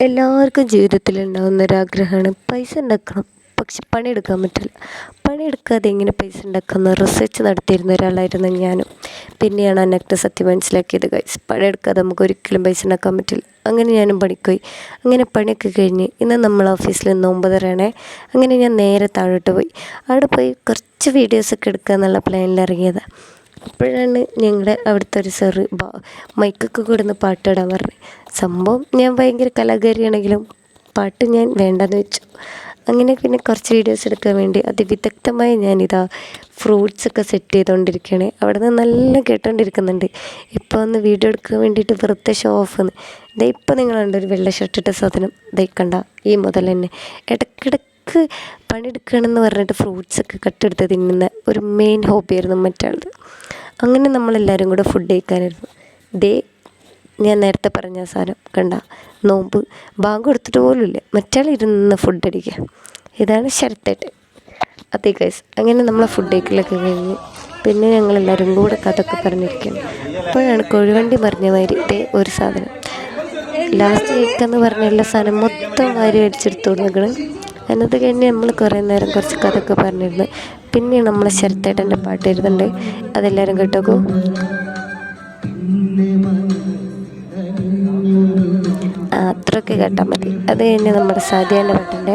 എല്ലാവർക്കും ജീവിതത്തിലുണ്ടാകുന്ന ഒരാഗ്രഹമാണ് പൈസ ഉണ്ടാക്കണം. പക്ഷെ പണിയെടുക്കാൻ പറ്റില്ല. പണിയെടുക്കാതെ എങ്ങനെ പൈസ ഉണ്ടാക്കാമെന്ന് റിസർച്ച് നടത്തിയിരുന്ന ഒരാളായിരുന്നു ഞാനും. പിന്നെയാണ് അന്നത്തെ സത്യം മനസ്സിലാക്കിയത് ഗൈസ്, പണിയെടുക്കാതെ നമുക്ക് ഒരിക്കലും പൈസ ഉണ്ടാക്കാൻ പറ്റില്ല. അങ്ങനെ ഞാനും പണിക്ക് പോയി. അങ്ങനെ പണിയൊക്കെ കഴിഞ്ഞ് ഇന്ന് നമ്മൾ ഓഫീസിൽ 9:30 അങ്ങനെ ഞാൻ നേരെ താഴോട്ട് പോയി. അവിടെ പോയി കുറച്ച് വീഡിയോസൊക്കെ എടുക്കുക എന്നുള്ള പ്ലാനിൽ ഇറങ്ങിയതാണ്. അപ്പോഴാണ് ഞങ്ങളുടെ അവിടുത്തെ ഒരു സാറ് മൈക്കൊക്കെ കൊടുന്ന് പാട്ടിടാൻ പറഞ്ഞു. സംഭവം ഞാൻ ഭയങ്കര കലാകാരിയാണെങ്കിലും പാട്ട് ഞാൻ വേണ്ടെന്ന് വെച്ചു. അങ്ങനെ പിന്നെ കുറച്ച് വീഡിയോസ് എടുക്കാൻ വേണ്ടി അതിവിദഗ്ധമായി ഞാനിതാ ഫ്രൂട്ട്സൊക്കെ സെറ്റ് ചെയ്തുകൊണ്ടിരിക്കുകയാണ്. അവിടെ നിന്ന് നല്ല കേട്ടോണ്ടിരിക്കുന്നുണ്ട്. ഇപ്പോൾ ഒന്ന് വീഡിയോ എടുക്കാൻ വേണ്ടിയിട്ട് വെറുതെ ഷോ ഓഫ്. ഇതേ ഇപ്പോൾ നിങ്ങൾ കണ്ട ഒരു വെള്ള ഷർട്ടിട്ട സാധനം കണ്ട ഈ മുതൽ തന്നെ ഇടയ്ക്കിടയ്ക്ക് പണിയെടുക്കുകയാണെന്ന് പറഞ്ഞിട്ട് ഫ്രൂട്ട്സൊക്കെ കട്ടെടുത്ത് തിന്നുന്ന ഒരു മെയിൻ ഹോബിയായിരുന്നു മറ്റാളത്. അങ്ങനെ നമ്മളെല്ലാവരും കൂടെ ഫുഡ് കഴിക്കാനായിരുന്നു. ഞാൻ നേരത്തെ പറഞ്ഞ സാധനം കണ്ട നോമ്പ് ബാങ്ക് കൊടുത്തിട്ട് പോലുമില്ല, മറ്റാൾ ഇരുന്ന് ഫുഡ് അടിക്കുക. ഇതാണ് ശരത്തേട്ട്. അതേ ഗൈസ്, അങ്ങനെ നമ്മളെ ഫുഡ് കഴിക്കലൊക്കെ കഴിഞ്ഞ് പിന്നെ ഞങ്ങളെല്ലാവരും കൂടെ കഥയൊക്കെ പറഞ്ഞിരിക്കുകയാണ്. അപ്പോഴാണ് കോഴിവണ്ടി പറഞ്ഞ മാതിരി ഒരു സാധനം ലാസ്റ്റ് കഴിക്കാമെന്ന് പറഞ്ഞ എല്ലാ സാധനം മൊത്തം വാരി അടിച്ചെടുത്ത് കൊടുക്കണം. അതിനകത്ത് കഴിഞ്ഞ് നമ്മൾ കുറേ നേരം കുറച്ച് കഥയൊക്കെ പറഞ്ഞിരുന്നു. പിന്നെ നമ്മളെ ശരത്തേട്ടൻ്റെ പാട്ട് വരുന്നുണ്ട്, അതെല്ലാവരും കേട്ടോക്കൂ. അത്രയൊക്കെ കേട്ടാൽ മതി. അത് കഴിഞ്ഞ് നമ്മുടെ സാദിയാൻ്റെ പാട്ടുണ്ട്.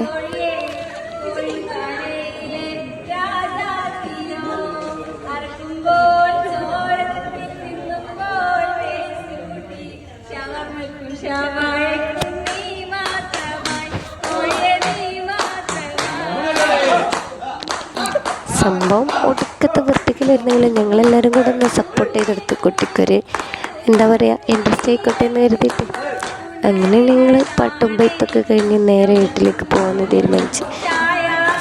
സംഭവം ഒടുക്കത്തെ വൃത്തിക്കലായിരുന്നെങ്കിലും ഞങ്ങളെല്ലാവരും കൂടെ ഒന്ന് സപ്പോർട്ട് ചെയ്തെടുത്ത് കുട്ടിക്കൊരു എന്താ പറയുക ഇൻട്രസ്റ്റ് ആയിക്കോട്ടെ എന്ന് കരുതിയിട്ട് അങ്ങനെ ഞങ്ങൾ പാട്ടും ബൈത്തൊക്കെ കഴിഞ്ഞ് നേരെ വീട്ടിലേക്ക് പോകാമെന്ന് തീരുമാനിച്ചു.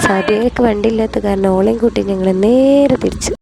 സാധ്യതയൊക്കെ വണ്ടി ഇല്ലാത്ത കാരണം ഓളെയും കൂട്ടി ഞങ്ങൾ നേരെ തിരിച്ചു.